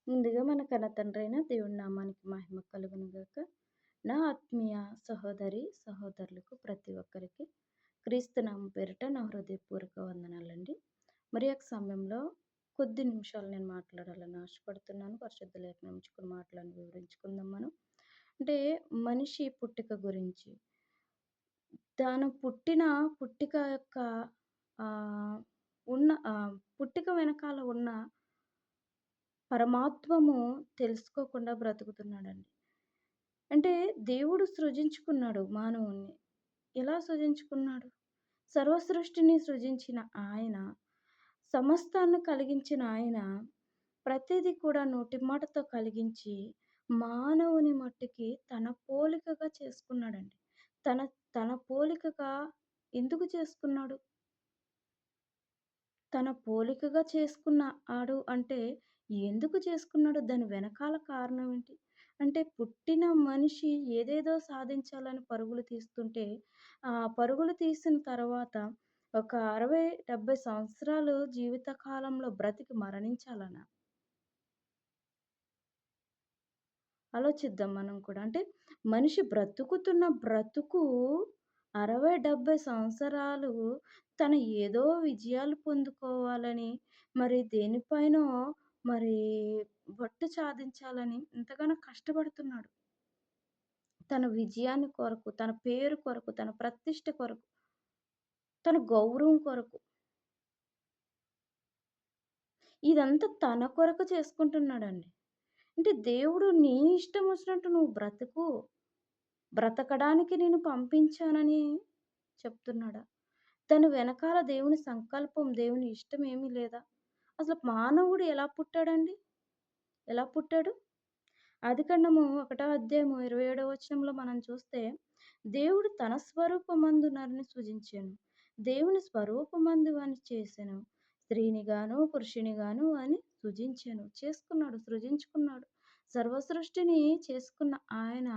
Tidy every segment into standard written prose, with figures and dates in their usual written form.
ముందుగా మన కన్న తండ్రైన దేవుని నామానికి మహిమ కలుగును గాక. నా ఆత్మీయ సహోదరి, సహోదరులకు ప్రతి ఒక్కరికి క్రీస్తు నామం పేరిట నా హృదయపూర్వక వందనాలండి. మరి యొక్క సమయంలో కొద్ది నిమిషాలు నేను మాట్లాడాలని ఆశపడుతున్నాను. పరిశుద్ధ లేఖనం నుంచి కొన్ని మాటలను వివరించుకుందాం మనం. అంటే మనిషి పుట్టిక గురించి. తాను పుట్టిక యొక్క ఆహ్, పుట్టిక వెనకాల ఉన్న పరమాత్మము తెలుసుకోకుండా బ్రతుకుతున్నాడండి. అంటే దేవుడు సృజించుకున్నాడు మానవుణ్ణి. ఎలా సృజించుకున్నాడు? సర్వ సృష్టిని సృజించిన ఆయన, సమస్తాన్ని కలిగించిన ఆయన, ప్రతీది కూడా నోటి మాటతో కలిగించి, మానవుని మట్టికి తన పోలికగా చేసుకున్నాడండి. తన తన పోలికగా ఎందుకు చేసుకున్నాడు? తన పోలికగా చేసుకున్నాడు అంటే, ఎందుకు చేసుకున్నాడు? దాని వెనకాల కారణం ఏంటి? అంటే పుట్టిన మనిషి ఏదేదో సాధించాలని పరుగులు తీస్తుంటే, ఆ పరుగులు తీసిన తర్వాత ఒక 60, 70 సంవత్సరాలు జీవిత కాలంలో బ్రతికి మరణించాలనా? ఆలోచిద్దాం మనం కూడా. అంటే మనిషి బ్రతుకుతున్న బ్రతుకు 60, 70 సంవత్సరాలు తను ఏదో విజయాలు పొందుకోవాలని, మరి దేనిపైనో మరి పట్టు సాధించాలని ఎంతగానో కష్టపడుతున్నాడు. తన విజయాన్ని కొరకు, తన పేరు కొరకు, తన ప్రతిష్ట కొరకు, తన గౌరవం కొరకు. ఇదంతా తన కొరకు చేసుకుంటున్నాడండి. అంటే దేవుడు నీ ఇష్టం వచ్చినట్టు నువ్వు బ్రతుకు. బ్రతకడానికి నేను పంపించానని చెప్తున్నాడా? దాని వెనకాల దేవుని సంకల్పం, దేవుని ఇష్టం ఏమీ లేదా? అసలు మానవుడు ఎలా పుట్టాడండి? ఎలా పుట్టాడు? ఆదికాండము 1 అధ్యాయము 27 వచనంలో మనం చూస్తే, దేవుడు తన స్వరూపమందు నరుని సృజించెను. దేవుని స్వరూపమందు వాని చేసెను. స్త్రీనిగాను, పురుషునిగాను అని సృజించెను. సృజించుకున్నాడు. సర్వ సృష్టిని చేసుకున్న ఆయన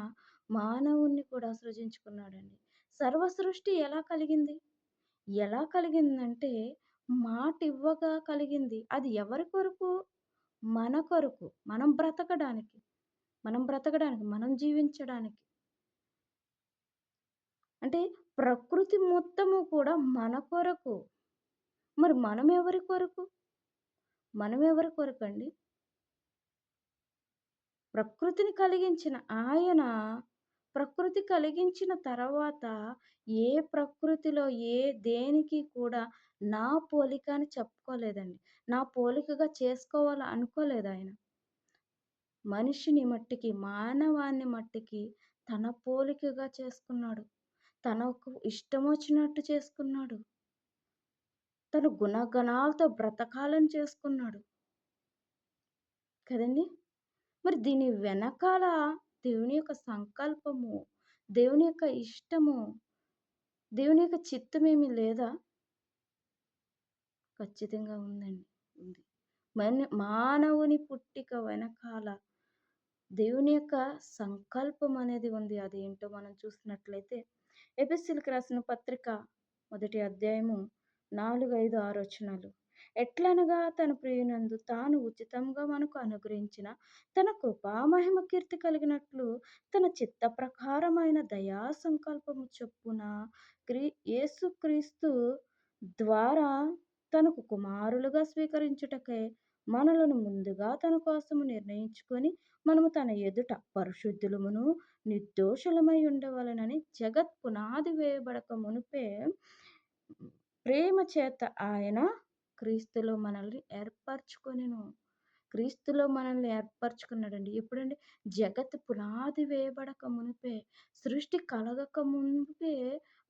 మానవుణ్ణి కూడా సృజించుకున్నాడండి. సర్వ సృష్టి ఎలా కలిగింది? ఎలా కలిగిందంటే మాటివ్వగా కలిగింది. అది ఎవరి కొరకు? మన కొరకు. మనం జీవించడానికి. అంటే ప్రకృతి మొత్తము కూడా మన కొరకు. మరి మనం ఎవరి కొరకు? మనం ఎవరి కొరకండి? ప్రకృతిని కలిగించిన ఆయన, ప్రకృతి కలిగించిన తర్వాత ఏ ప్రకృతిలో దేనికి కూడా నా పోలిక అని చెప్పుకోలేదండి. నా పోలికగా చేసుకోవాలి అనుకోలేదాయన. మనిషిని మట్టికి, మానవాన్ని మట్టికి తన పోలికగా చేసుకున్నాడు. తనకు ఇష్టమొచ్చినట్టు చేసుకున్నాడు. తను గుణగణాలతో బ్రతకాలని చేసుకున్నాడు. కదండీ! మరి దీని వెనకాల దేవుని యొక్క సంకల్పము, దేవుని యొక్క ఇష్టము, దేవుని యొక్క చిత్తమేమి లేదా? ఖచ్చితంగా ఉందండి. ఉంది. మానవుని పుట్టిక వెనకాల దేవుని యొక్క సంకల్పం అనేది ఉంది. అదేంటో మనం చూసినట్లయితే ఎఫెసీయులకు రాసిన పత్రిక 1 అధ్యాయము 4, 5, 6 వచనాలు. ఎట్లనగా తన ప్రియునందు తాను ఉచితంగా మనకు అనుగ్రహించిన తన కృపా మహిమ కీర్తి కలిగినట్లు తన చిత్త ప్రకారమైన దయా సంకల్పము చొప్పున యేసుక్రీస్తు ద్వారా తనకు కుమారులుగా స్వీకరించుటకై మనలను ముందుగా తన కోసము నిర్ణయించుకొని మనము తన ఎదుట పరిశుద్ధులమును నిర్దోషులమై ఉండవలెనని జగత్ పునాది వేయబడక మునుపే ప్రేమ చేత ఆయన క్రీస్తులో మనల్ని ఏర్పరచుకొనెను. క్రీస్తులో మనల్ని ఏర్పరచుకున్నాడండి. ఎప్పుడండి? జగత్ పునాది వేయబడక మునుపే, సృష్టి కలగక మునుపే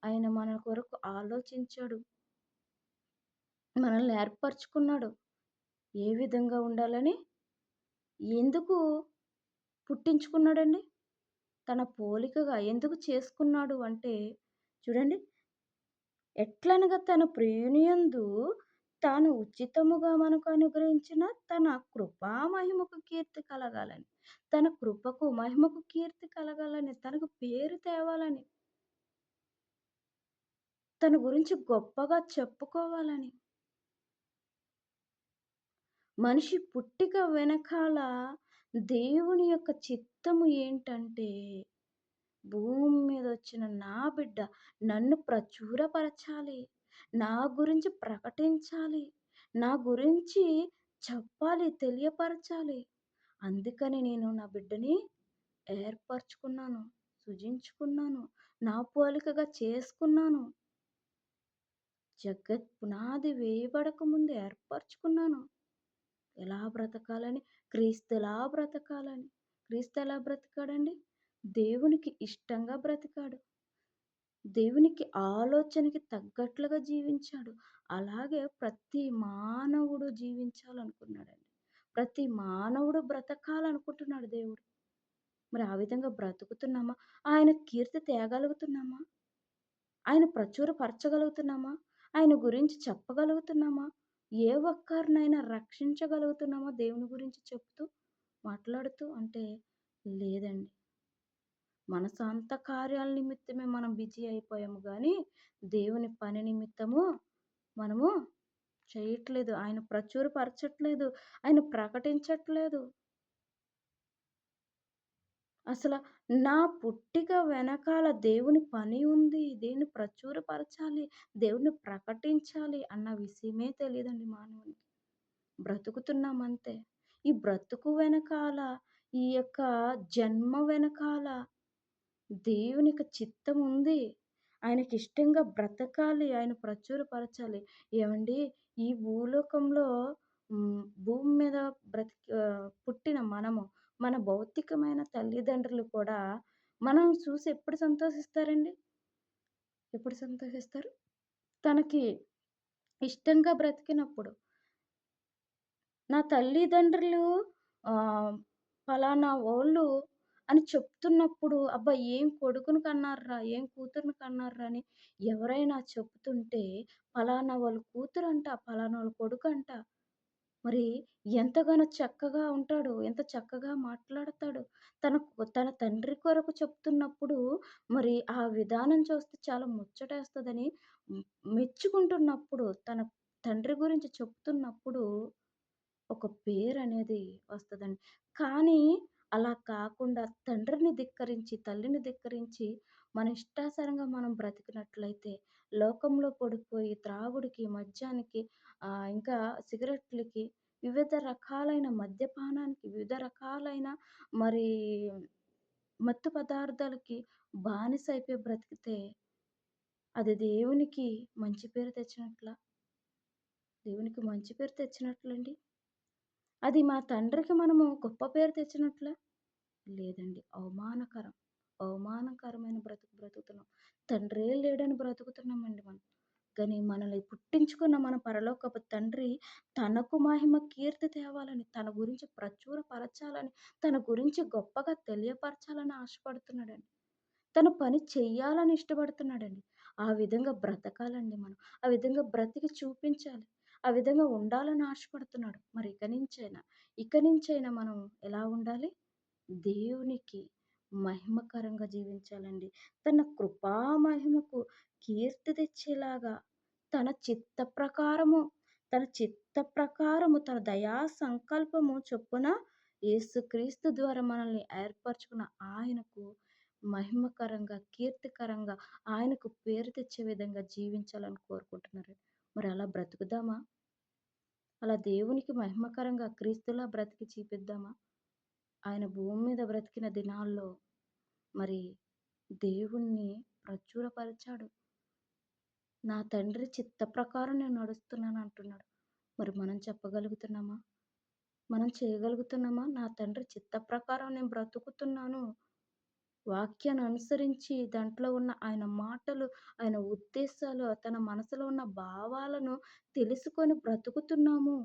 ఆయన మన కొరకు ఆలోచించాడు. మనల్ని ఏర్పరచుకున్నాడు. ఏ విధంగా ఉండాలని? ఎందుకు పుట్టించుకున్నాడండి? తన పోలికగా ఎందుకు చేసుకున్నాడు అంటే చూడండి. ఎట్లనగా తన ప్రియునియందు తాను ఉచితముగా మనకు అనుగ్రహించిన తన కృపా మహిమకు కీర్తి కలగాలని. తన కృపకు, మహిమకు కీర్తి కలగాలని, తనకు పేరు తేవాలని, తన గురించి గొప్పగా చెప్పుకోవాలని. మనిషి పుట్టిక వెనకాల దేవుని యొక్క చిత్తము ఏంటంటే, భూమి మీదొచ్చిన నా బిడ్డ నన్ను ప్రచురపరచాలి. నా గురించి ప్రకటించాలి. నా గురించి చెప్పాలి, తెలియపరచాలి. అందుకని నేను నా బిడ్డని ఏర్పరచుకున్నాను, సృజించుకున్నాను, నా పోలికగా చేసుకున్నాను. జగత్ పునాది వేయబడక ముందు ఏర్పరచుకున్నాను. ఎలా బ్రతకాలని? క్రీస్తులా బ్రతకాలని. క్రీస్తు ఎలా బ్రతికాడండి? దేవునికి ఇష్టంగా బ్రతికాడు. దేవునికి ఆలోచనకి తగ్గట్లుగా జీవించాడు. అలాగే ప్రతి మానవుడు జీవించాలనుకున్నాడండి. ప్రతి మానవుడు బ్రతకాలనుకుంటున్నాడు దేవుడు. మరి ఆ విధంగా బ్రతుకుతున్నామా? ఆయన కీర్తి తేగలుగుతున్నామా? ఆయన ప్రచురపరచగలుగుతున్నామా? ఆయన గురించి చెప్పగలుగుతున్నామా? ఏ ఒక్కరినైనా రక్షించగలుగుతున్నామా దేవుని గురించి చెప్తూ, మాట్లాడుతూ అంటే లేదండి. మన సొంత కార్యాల నిమిత్తమే మనం బిజీ అయిపోయాము గానీ, దేవుని పని నిమిత్తము మనము చేయట్లేదు. ఆయన ప్రచురపరచట్లేదు. ఆయన ప్రకటించట్లేదు. అసల నా పుట్టిక వెనకాల దేవుని పని ఉంది. దేవున్ని ప్రచురపరచాలి. దేవుడిని ప్రకటించాలి అన్న విషయమే తెలీదండి మానవునికి. బ్రతుకుతున్నామంతే. ఈ బ్రతుకు వెనకాల, ఈ యొక్క జన్మ వెనకాల దేవునికి చిత్తం ఉంది. ఆయనకిష్టంగా బ్రతకాలి. ఆయన ప్రచురపరచాలి. ఏవండీ ఈ భూలోకంలో భూమి మీద పుట్టిన మనము, మన భౌతికమైన తల్లిదండ్రులు కూడా మనల్ని చూసి ఎప్పుడు సంతోషిస్తారండి? ఎప్పుడు సంతోషిస్తారు? తనకి ఇష్టంగా బ్రతికినప్పుడు. నా తల్లిదండ్రులు ఆహ్, పలానా వోళ్ళు అని చెప్తున్నప్పుడు, అబ్బా! ఏం కొడుకుని కన్నార్రా, ఏం కూతురిని కన్నార్రా అని ఎవరైనా చెప్తుంటే, పలానా వాళ్ళ కూతురంట, పలానా వాళ్ళ కొడుకంట. మరి ఎంతగానో చక్కగా ఉంటాడు. ఎంత చక్కగా మాట్లాడతాడు. తన తండ్రి కొరకు చెప్తున్నప్పుడు మరి ఆ విధానం చూస్తే చాలా ముచ్చటేస్తదని మెచ్చుకుంటున్నప్పుడు, తన తండ్రి గురించి చెప్తున్నప్పుడు ఒక పేరనేది వస్తదండి. కానీ అలా కాకుండా తండ్రిని ధిక్కరించి, తల్లిని ధిక్కరించి మన ఇష్టాసారంగా మనం బ్రతికినట్లయితే లోకంలో పడిపోయి త్రాగుడికి, మద్యానికి ఇంకా సిగరెట్‌లకి, వివిధ రకాలైన మద్యపానానికి, వివిధ రకాలైన మరి మత్తు పదార్థాలకి బానిసైపోయి బ్రతికితే అది దేవునికి మంచి పేరు తెచ్చినట్లా? దేవునికి మంచి పేరు తెచ్చినట్లండి? అది మా తండ్రికి మనము గొప్ప పేరు తెచ్చినట్లా? లేదండి. అవమానకరం. అవమానకరమైన బ్రతుకు బ్రతుకుతున్నాం. తండ్రే లేడని బ్రతుకుతున్నామండి మనం. కానీ మనల్ని పుట్టించుకున్న మన పరలోకపు తండ్రి తనకు మహిమ కీర్తి తేవాలని, తన గురించి ప్రచురపరచాలని, తన గురించి గొప్పగా తెలియపరచాలని ఆశపడుతున్నాడండి. తన పని చెయ్యాలని ఇష్టపడుతున్నాడండి. ఆ విధంగా బ్రతకాలండి మనం. ఆ విధంగా బ్రతికి చూపించాలి. ఆ విధంగా ఉండాలని ఆశపడుతున్నాడు. మరి ఇక నుంచైనా మనం ఎలా ఉండాలి? దేవునికి మహిమకరంగా జీవించాలండి. తన కృపా మహిమకు కీర్తి తెచ్చేలాగా తన చిత్త ప్రకారము, తన దయా సంకల్పము చొప్పున యేసుక్రీస్తు ద్వారా మనల్ని ఏర్పరచుకున్న ఆయనకు మహిమకరంగా, కీర్తికరంగా, ఆయనకు పేరు తెచ్చే విధంగా జీవించాలని కోరుకుంటున్నారు. మరి అలా బ్రతుకుదామా? అలా దేవునికి మహిమకరంగా క్రీస్తులా బ్రతికి చూపిద్దామా? ఆయన భూమి మీద బ్రతికిన దినాల్లో మరి దేవుణ్ణి ప్రచురపరిచాడు. నా తండ్రి చిత్త ప్రకారం నేను నడుస్తున్నాను అంటున్నాడు. మరి మనం చెప్పగలుగుతున్నామా? మనం చేయగలుగుతున్నామా? నా తండ్రి చిత్త ప్రకారం నేను బ్రతుకుతున్నాను. వాక్యాన్ని అనుసరించి దాంట్లో ఉన్న ఆయన మాటలు, ఆయన ఉద్దేశాలు, తన మనసులో ఉన్న భావాలను తెలుసుకొని బ్రతుకుతున్నాము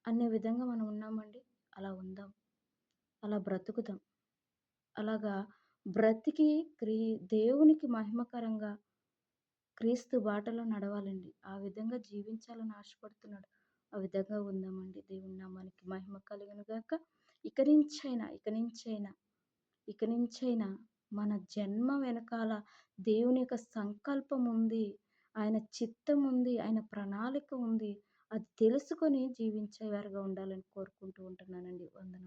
అనే విధంగా మనం ఉన్నామండి. అలా ఉందాం. అలా బ్రతుకుదాం. అలాగా బ్రతికి దేవునికి మహిమకరంగా క్రీస్తు బాటలో నడవాలండి. ఆ విధంగా జీవించాలని ఆశపడుతున్నాడు. ఆ విధంగా ఉందామండి. దేవుని నామానికి మహిమ కలుగును గాక. ఇక నుంచైనా, ఇక నుంచైనా, ఇక నుంచైనా మన జన్మ వెనకాల దేవుని యొక్క సంకల్పం ఉంది. ఆయన చిత్తం ఉంది. ఆయన ప్రణాళిక ఉంది. అది తెలుసుకొని జీవించేవారుగా ఉండాలని కోరుకుంటూ ఉంటున్నానండి. వందనాలు.